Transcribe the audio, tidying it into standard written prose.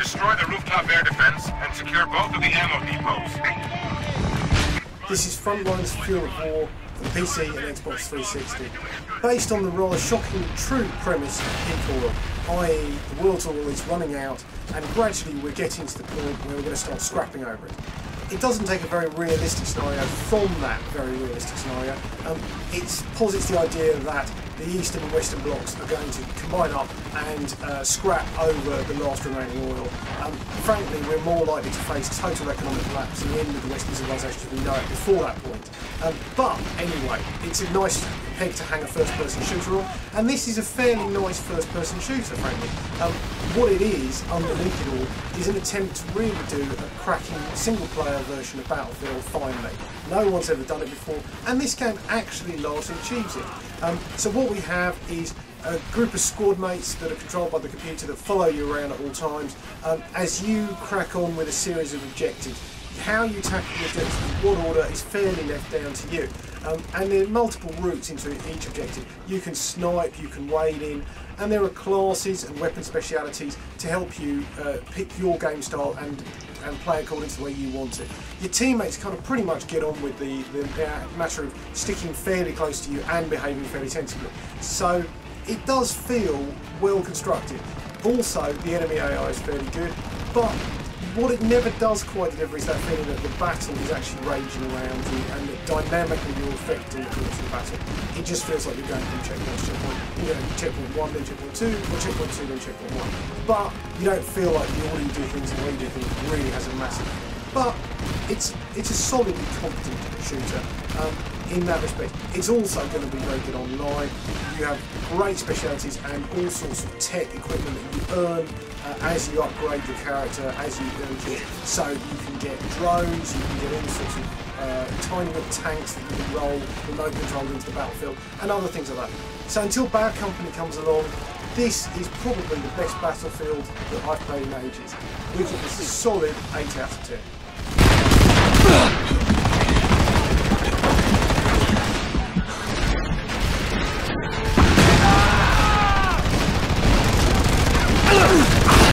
Destroy the rooftop air defense and secure both of the ammo depots. This is Frontlines Field of War for PC and Xbox 360. Based on the rather shockingly true premise of peak oil, i.e. the world's oil is running out and gradually we're getting to the point where we're going to start scrapping over it. It doesn't take a very realistic scenario from that very realistic scenario. It posits the idea that the Eastern and Western blocks are going to combine up and scrap over the last remaining oil. Frankly, we're more likely to face total economic collapse and the end of the Western civilization as we know it before that point. But anyway, it's a nice peg to hang a first-person shooter on, and this is a fairly nice first-person shooter, frankly. What it is, underneath it all, is an attempt to really do a cracking single-player version of Battlefield finally. No one's ever done it before, and this game actually largely achieves it. So what we have is a group of squad mates that are controlled by the computer that follow you around at all times as you crack on with a series of objectives. How you tackle the objectives in what order is fairly left down to you. And there are multiple routes into each objective. You can snipe, you can wade in, and there are classes and weapon specialities to help you pick your game style and play according to the way you want it. Your teammates kind of pretty much get on with the matter of sticking fairly close to you and behaving fairly sensibly. So it does feel well constructed. Also, the enemy AI is fairly good, but what it never does quite deliver is that feeling that the battle is actually raging around you and that dynamically you're affecting the course of the battle. It just feels like you're going from checkpoint to checkpoint. You know, checkpoint 1, then checkpoint 2, or checkpoint 2, then checkpoint 1. But you don't feel like the order you do things and the way you do things really has a massive. But it's a solidly competent shooter in that respect. It's also going to be very good online. You have great specialities and all sorts of tech equipment that you earn as you upgrade your character, as you build it. So you can get drones, you can get all sorts of tiny little tanks that you can roll remote controlled into the battlefield and other things like that. So until Bad Company comes along, this is probably the best Battlefield that I've played in ages. We give this a solid 8 out of 10.